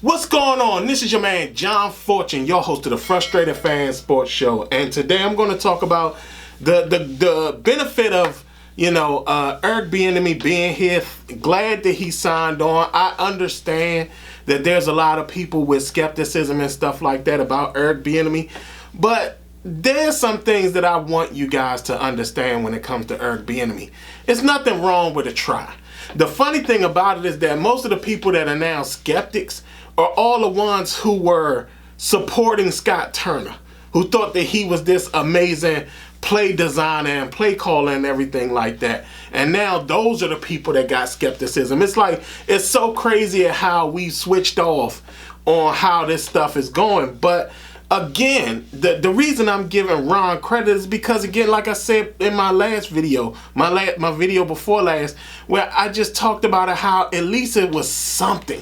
What's going on? This is your man John Fortune, your host of the Frustrated Fan Sports Show, and today I'm going to talk about the benefit of Eric Bieniemy being here. Glad that he signed on. I understand that there's a lot of people with skepticism and stuff like that about Eric Bieniemy, but there's some things that I want you guys to understand when it comes to Eric Bieniemy. It's nothing wrong with a try. The funny thing about it is that most of the people that are now skeptics are all the ones who were supporting Scott Turner, who thought that he was this amazing play designer and play caller and everything like that. And now those are the people that got skepticism. It's so crazy at how we switched off on how this stuff is going. But again, the reason I'm giving Ron credit is because, again, like I said in my last video, my video before last, where I just talked about how at least it was something.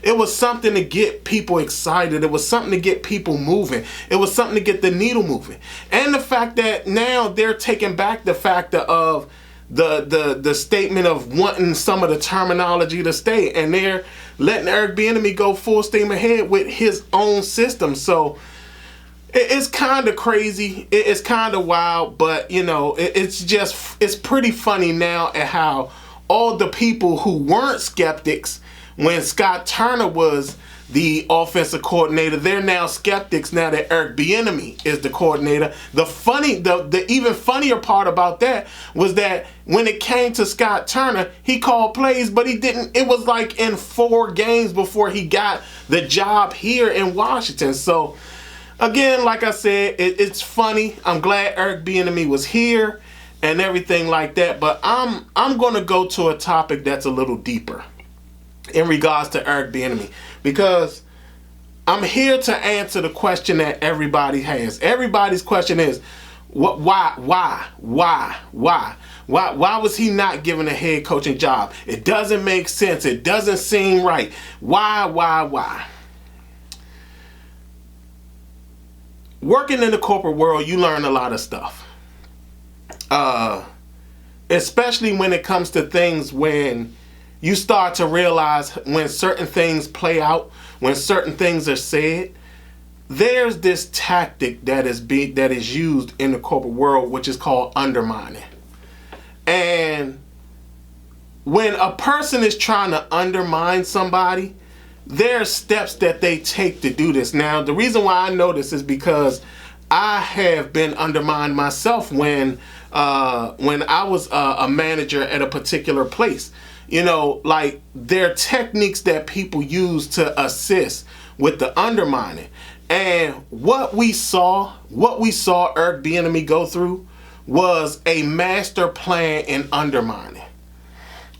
It was something to get people excited. It was something to get people moving. It was something to get the needle moving. And the fact that now they're taking back the factor of the statement of wanting some of the terminology to stay. And they're letting Eric Bieniemy go full steam ahead with his own system. So it's kind of crazy. It's kind of wild. But, it's pretty funny now at how all the people who weren't skeptics when Scott Turner was the offensive coordinator, they're now skeptics now that Eric Bieniemy is the coordinator. The even funnier part about that was that when it came to Scott Turner, he called plays, but he didn't. It was like in 4 games before he got the job here in Washington. So again, like I said, it's funny. I'm glad Eric Bieniemy was here and everything like that. But I'm going to go to a topic that's a little deeper in regards to Eric Bieniemy, because I'm here to answer the question that everybody has. Everybody's question is, why was he not given a head coaching job? It doesn't make sense. It doesn't seem right. Why? Working in the corporate world, you learn a lot of stuff. Especially when it comes to things when you start to realize when certain things play out, when certain things are said. There's this tactic that is used in the corporate world, which is called undermining. And when a person is trying to undermine somebody, there are steps that they take to do this. Now, the reason why I know this is because I have been undermined myself when I was a manager at a particular place. Like there are techniques that people use to assist with the undermining. And what we saw Eric Bieniemy go through was a master plan in undermining.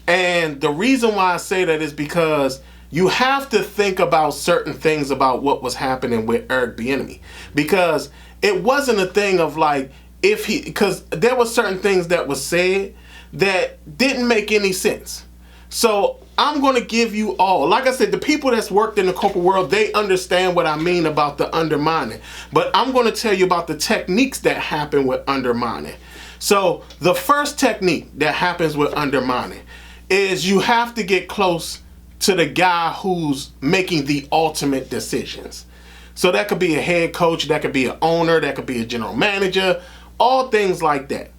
And the reason why I say that is because you have to think about certain things about what was happening with Eric Bieniemy. Because it wasn't a thing of like, because there were certain things that was said that didn't make any sense. So I'm going to give you all, like I said, the people that's worked in the corporate world, they understand what I mean about the undermining. But I'm going to tell you about the techniques that happen with undermining. So the first technique that happens with undermining is you have to get close to the guy who's making the ultimate decisions. So that could be a head coach, that could be an owner, that could be a general manager, all things like that.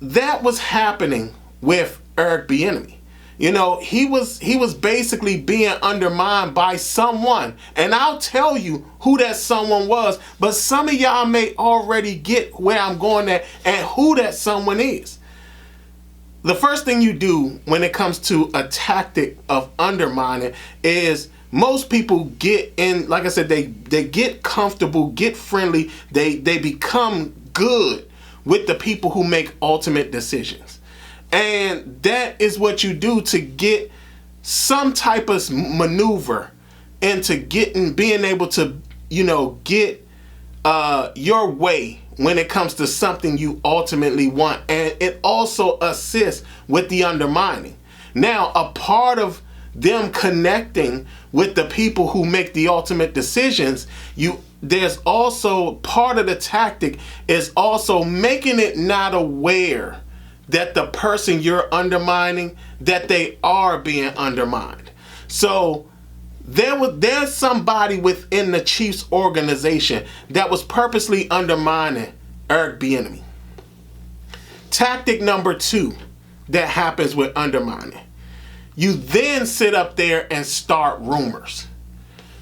That was happening with Eric Bieniemy. He was basically being undermined by someone, and I'll tell you who that someone was, but some of y'all may already get where I'm going at and who that someone is. The first thing you do when it comes to a tactic of undermining is most people get in, like I said, they get comfortable, get friendly, they become good with the people who make ultimate decisions. And that is what you do to get some type of maneuver into being able to, get your way when it comes to something you ultimately want. And it also assists with the undermining. Now, a part of them connecting with the people who make the ultimate decisions, there's also part of the tactic is also making it not aware that the person you're undermining, that they are being undermined. So there's somebody within the Chiefs organization that was purposely undermining Eric Bieniemy. Tactic number 2 that happens with undermining. You then sit up there and start rumors.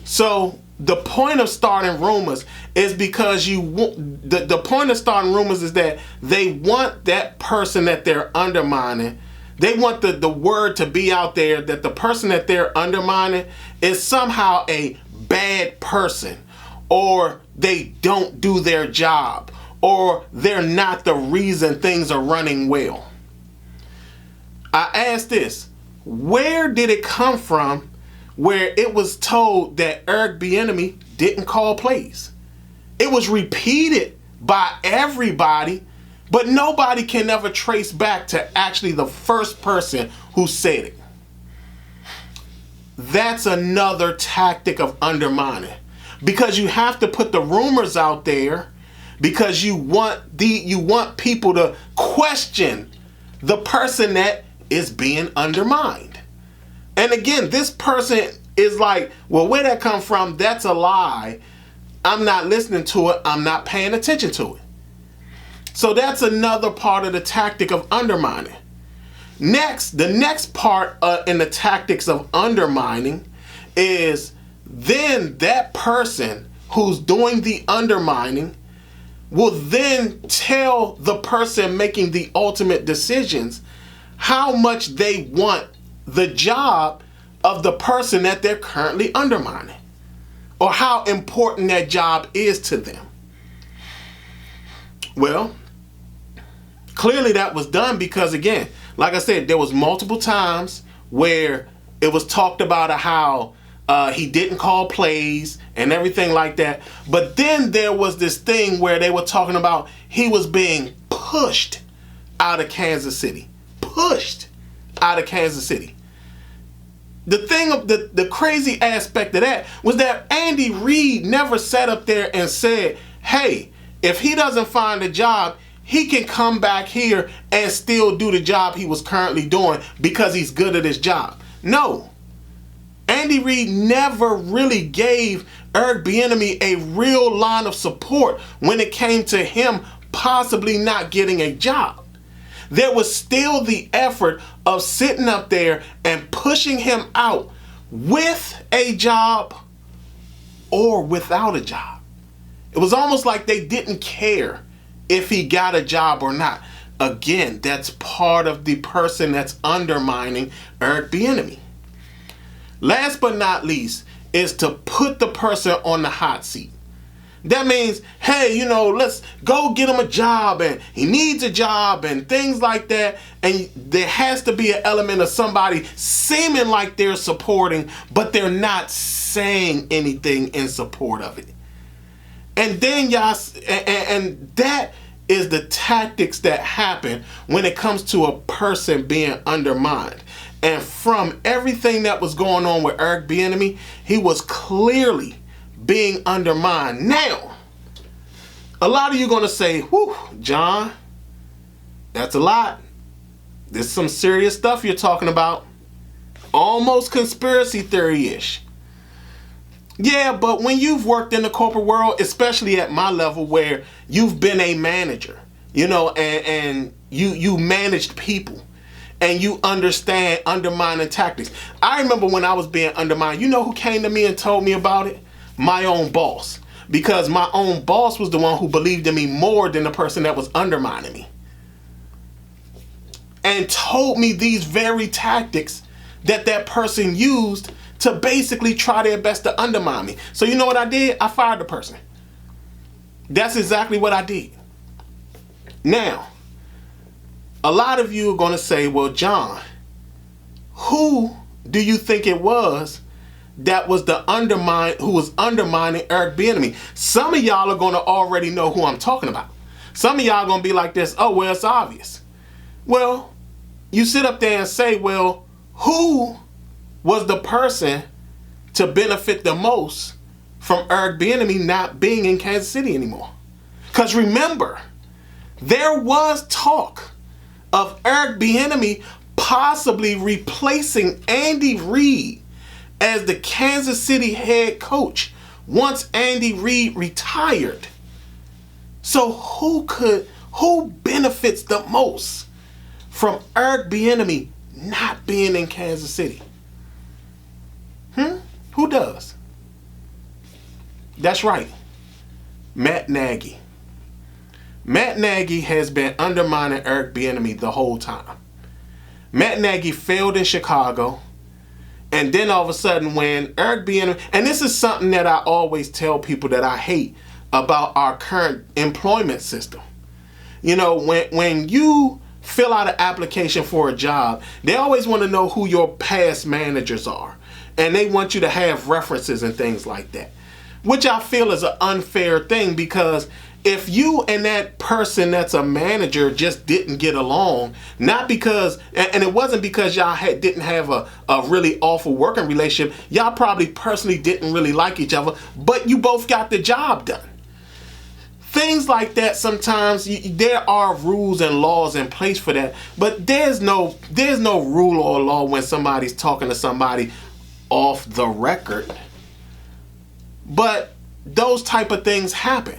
So the point of starting rumors is because the point of starting rumors is that they want that person that they're undermining, they want the word to be out there that the person that they're undermining is somehow a bad person, or they don't do their job, or they're not the reason things are running well. I ask this, where did it come from where it was told that Eric Bieniemy didn't call plays? It was repeated by everybody, but nobody can ever trace back to actually the first person who said it. That's another tactic of undermining, because you have to put the rumors out there because you want people to question the person that is being undermined. And again, this person is like, well, where that come from? That's a lie. I'm not listening to it. I'm not paying attention to it. So that's another part of the tactic of undermining. The next part in the tactics of undermining is then that person who's doing the undermining will then tell the person making the ultimate decisions how much they want the job of the person that they're currently undermining, or how important that job is to them. Well, clearly that was done because, again, like I said, there was multiple times where it was talked about how he didn't call plays and everything like that. But then there was this thing where they were talking about he was being pushed out of Kansas City. Pushed out of Kansas City. The thing of the crazy aspect of that was that Andy Reid never sat up there and said, hey, if he doesn't find a job, he can come back here and still do the job he was currently doing because he's good at his job. No. Andy Reid never really gave Eric Bieniemy a real line of support when it came to him possibly not getting a job. There was still the effort of sitting up there and pushing him out with a job or without a job. It was almost like they didn't care if he got a job or not. Again, that's part of the person that's undermining Eric Bieniemy. Last but not least is to put the person on the hot seat. That means, hey, let's go get him a job, and he needs a job and things like that. And there has to be an element of somebody seeming like they're supporting, but they're not saying anything in support of it. And then and that is the tactics that happen when it comes to a person being undermined. And from everything that was going on with Eric Bieniemy, he was clearly being undermined. Now, a lot of you are going to say, whew, John, that's a lot. There's some serious stuff you're talking about. Almost conspiracy theory-ish. Yeah, but when you've worked in the corporate world, especially at my level where you've been a manager, and you managed people, and you understand undermining tactics. I remember when I was being undermined, you know who came to me and told me about it? My own boss. Because my own boss was the one who believed in me more than the person that was undermining me. And told me these very tactics that person used to basically try their best to undermine me. So you know what I did? I fired the person. That's exactly what I did. Now, a lot of you are going to say, well, John, who do you think it was that was who was undermining Eric Bieniemy? Some of y'all are going to already know who I'm talking about. Some of y'all gonna be like this, oh, well, it's obvious. Well, you sit up there and say, well, who was the person to benefit the most from Eric Bieniemy not being in Kansas City anymore? Because remember, there was talk of Eric Bieniemy possibly replacing Andy Reid as the Kansas City head coach once Andy Reid retired. So who benefits the most from Eric Bieniemy not being in Kansas City? Who does? That's right. Matt Nagy. Matt Nagy has been undermining Eric Bieniemy the whole time. Matt Nagy failed in Chicago. And then all of a sudden when Eric Bieniemy, and this is something that I always tell people that I hate about our current employment system. You know, when you fill out an application for a job, they always want to know who your past managers are. And they want you to have references and things like that, which I feel is an unfair thing, because if you and that person that's a manager just didn't get along, not because, and it wasn't because y'all didn't have a really awful working relationship, y'all probably personally didn't really like each other, but you both got the job done. Things like that, sometimes there are rules and laws in place for that, but there's no rule or law when somebody's talking to somebody off the record. But those type of things happen.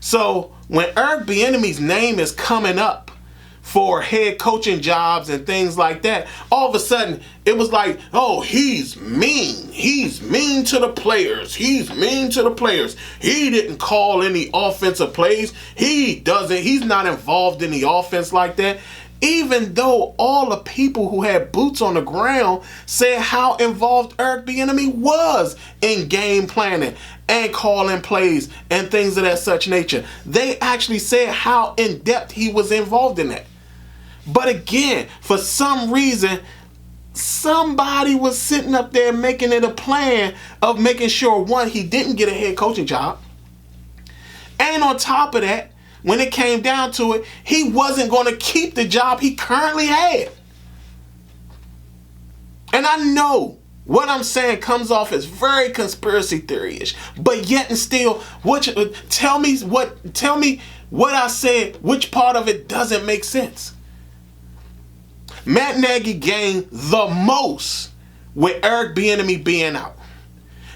So when Eric Bieniemy's name is coming up for head coaching jobs and things like that, all of a sudden it was like, oh, he's mean. He's mean to the players. He's mean to the players. He didn't call any offensive plays. He's not involved in the offense like that. Even though all the people who had boots on the ground said how involved Eric Bieniemy was in game planning and calling plays and things of that such nature. They actually said how in depth he was involved in that. But again, for some reason, somebody was sitting up there making it a plan of making sure, one, he didn't get a head coaching job. And on top of that, when it came down to it, he wasn't going to keep the job he currently had. And I know what I'm saying comes off as very conspiracy theory-ish, but yet and still, tell me what I said, which part of it doesn't make sense. Matt Nagy gained the most with Eric Bieniemy being out.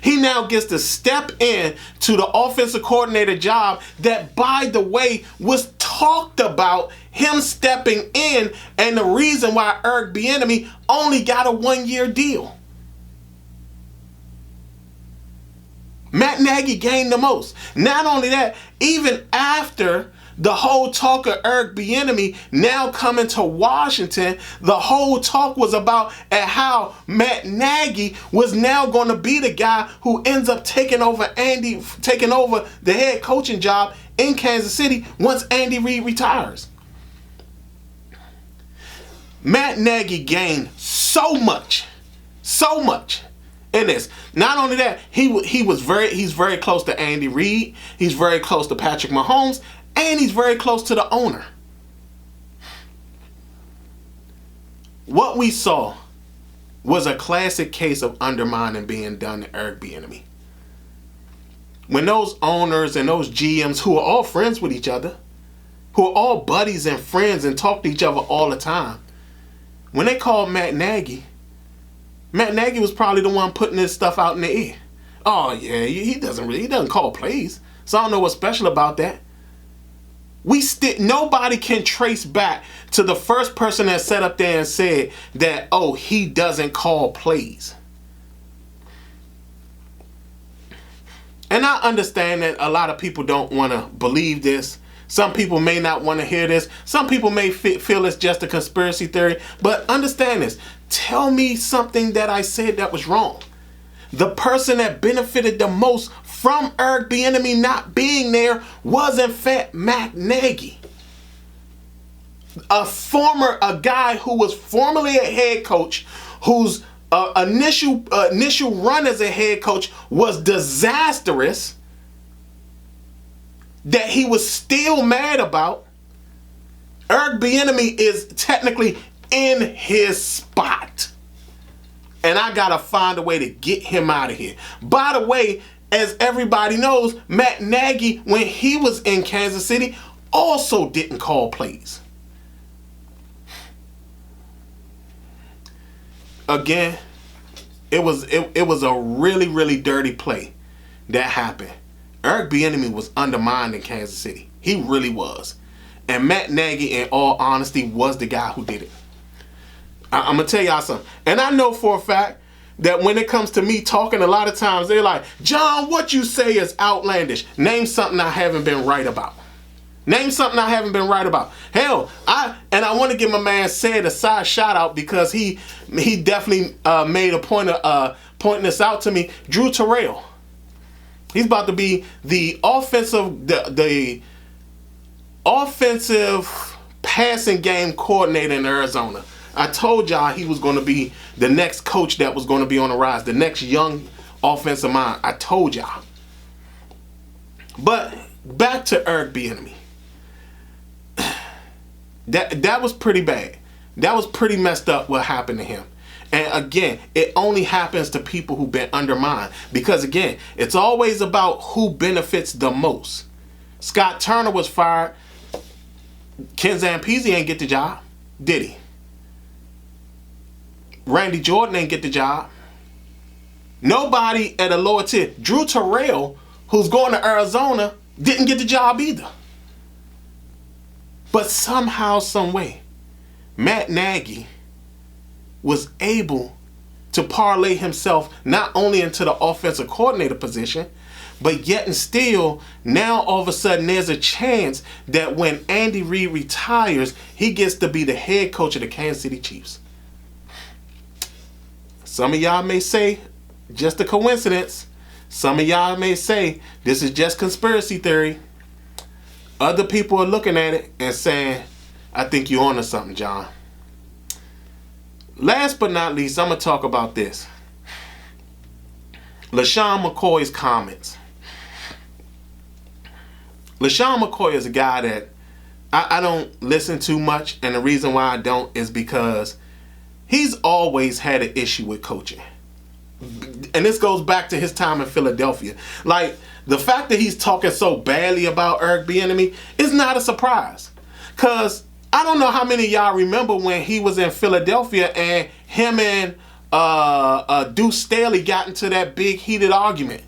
He now gets to step in to the offensive coordinator job that, by the way, was talked about him stepping in, and the reason why Eric Bieniemy only got a 1-year deal. Matt Nagy gained the most. Not only that, even after the whole talk of Eric Bieniemy now coming to Washington, the whole talk was about how Matt Nagy was now going to be the guy who ends up taking over the head coaching job in Kansas City once Andy Reid retires. Matt Nagy gained so much in this. Not only that, he's very close to Andy Reid. He's very close to Patrick Mahomes. And he's very close to the owner. What we saw was a classic case of undermining being done to Eric Bieniemy. When those owners and those GMs, who are all friends with each other, who are all buddies and friends and talk to each other all the time, when they called Matt Nagy was probably the one putting this stuff out in the air. Oh yeah, he doesn't call plays, so I don't know what's special about that. Nobody can trace back to the first person that sat up there and said that, oh, he doesn't call plays. And I understand that a lot of people don't want to believe this. Some people may not want to hear this. Some people may feel it's just a conspiracy theory. But understand this. Tell me something that I said that was wrong. The person that benefited the most from Eric Bieniemy not being there was in fact Matt Nagy. A guy who was formerly a head coach, whose initial run as a head coach was disastrous, that he was still mad about, Eric Bieniemy is technically in his spot. And I got to find a way to get him out of here. By the way, as everybody knows, Matt Nagy, when he was in Kansas City, also didn't call plays. Again, it was a really, really dirty play that happened. Eric Bieniemy was undermined in Kansas City. He really was. And Matt Nagy, in all honesty, was the guy who did it. I'm going to tell y'all something. And I know for a fact that when it comes to me talking, a lot of times they're like, John, what you say is outlandish. Name something I haven't been right about. Name something I haven't been right about. Hell, I want to give my man Sid a side shout out because he definitely made a point of pointing this out to me. Drew Terrell. He's about to be the offensive passing game coordinator in Arizona. I told y'all he was going to be the next coach that was going to be on the rise, the next young offensive mind. I told y'all. But back to Eric Bieniemy. That was pretty bad. That was pretty messed up what happened to him. And again, it only happens to people who've been undermined. Because again, it's always about who benefits the most. Scott Turner was fired. Ken Zampese ain't get the job, did he? Randy Jordan ain't get the job. Nobody at a lower tier. Drew Terrell, who's going to Arizona, didn't get the job either. But somehow, some way, Matt Nagy was able to parlay himself not only into the offensive coordinator position, but yet and still, now all of a sudden there's a chance that when Andy Reid retires, he gets to be the head coach of the Kansas City Chiefs. Some of y'all may say, just a coincidence. Some of y'all may say, this is just conspiracy theory. Other people are looking at it and saying, I think you're onto something, John. Last but not least, I'm going to talk about this. LeSean McCoy's comments. LeSean McCoy is a guy that I don't listen to much, and the reason why I don't is because he's always had an issue with coaching. And this goes back to his time in Philadelphia. Like, the fact that he's talking so badly about Eric Bieniemy is not a surprise. Because I don't know how many of y'all remember when he was in Philadelphia and him and Deuce Staley got into that big heated argument.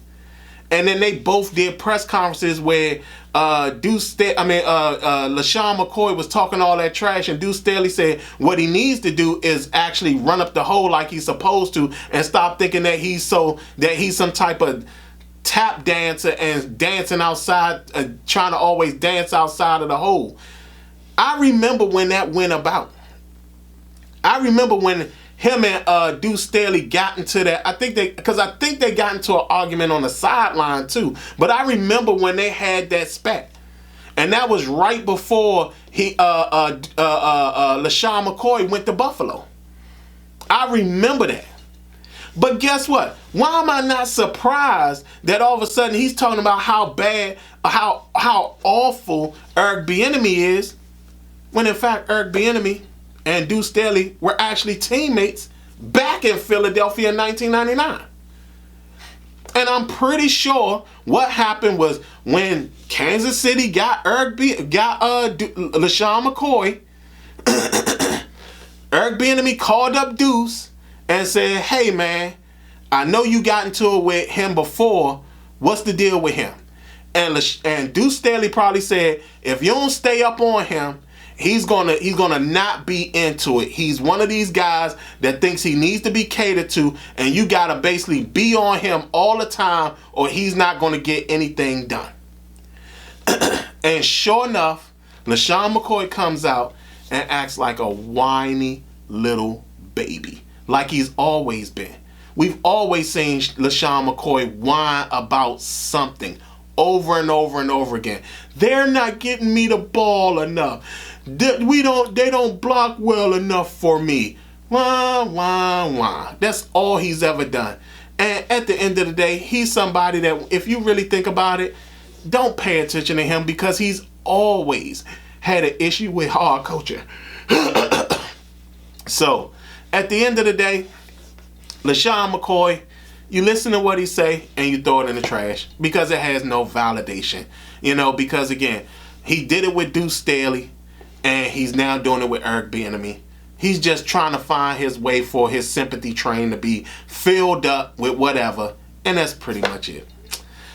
And then they both did press conferences where LeSean McCoy was talking all that trash, and Deuce Staley said what he needs to do is actually run up the hole like he's supposed to, and stop thinking that he's some type of tap dancer and dancing outside, trying to always dance outside of the hole. I remember when that went about. I remember when him and Deuce Staley got into that. I think they got into an argument on the sideline too. But I remember when they had that spat, and that was right before LeSean McCoy went to Buffalo. I remember that. But guess what? Why am I not surprised that all of a sudden he's talking about how bad, how awful Eric Bieniemy is, when in fact Eric Bieniemy and Deuce Staley were actually teammates back in Philadelphia in 1999. And I'm pretty sure what happened was when Kansas City got LeSean McCoy, Eric Bieniemy called up Deuce and said, hey man, I know you got into it with him before. What's the deal with him? And Deuce Staley probably said, if you don't stay up on him, he's gonna not be into it. He's one of these guys that thinks he needs to be catered to, and you gotta basically be on him all the time, or he's not gonna get anything done. And sure enough, LeSean McCoy comes out and acts like a whiny little baby, like he's always been. We've always seen LeSean McCoy whine about something over and over and over again. They're not getting me the ball enough. They don't block well enough for me. Wah, wah, wah. That's all he's ever done. And at the end of the day, he's somebody that, if you really think about it, don't pay attention to him because he's always had an issue with hard coaching. So, at the end of the day, LeSean McCoy, you listen to what he say and you throw it in the trash because it has no validation. You know, because again, he did it with Deuce Staley and he's now doing it with Eric Bieniemy. He's just trying to find his way for his sympathy train to be filled up with whatever, and that's pretty much it.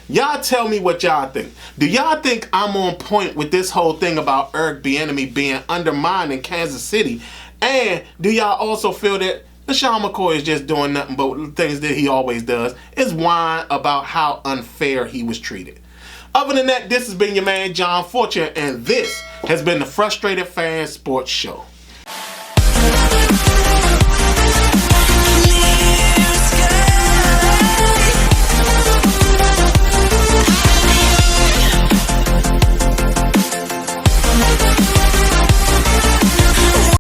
Y'all tell me what y'all think. Do y'all think I'm on point with this whole thing about Eric Bieniemy being undermined in Kansas City? And do y'all also feel that LeSean McCoy is just doing nothing but things that he always does, is whine about how unfair he was treated? Other than that, this has been your man John Fortune, and this has been the Frustrated Fan Sports Show.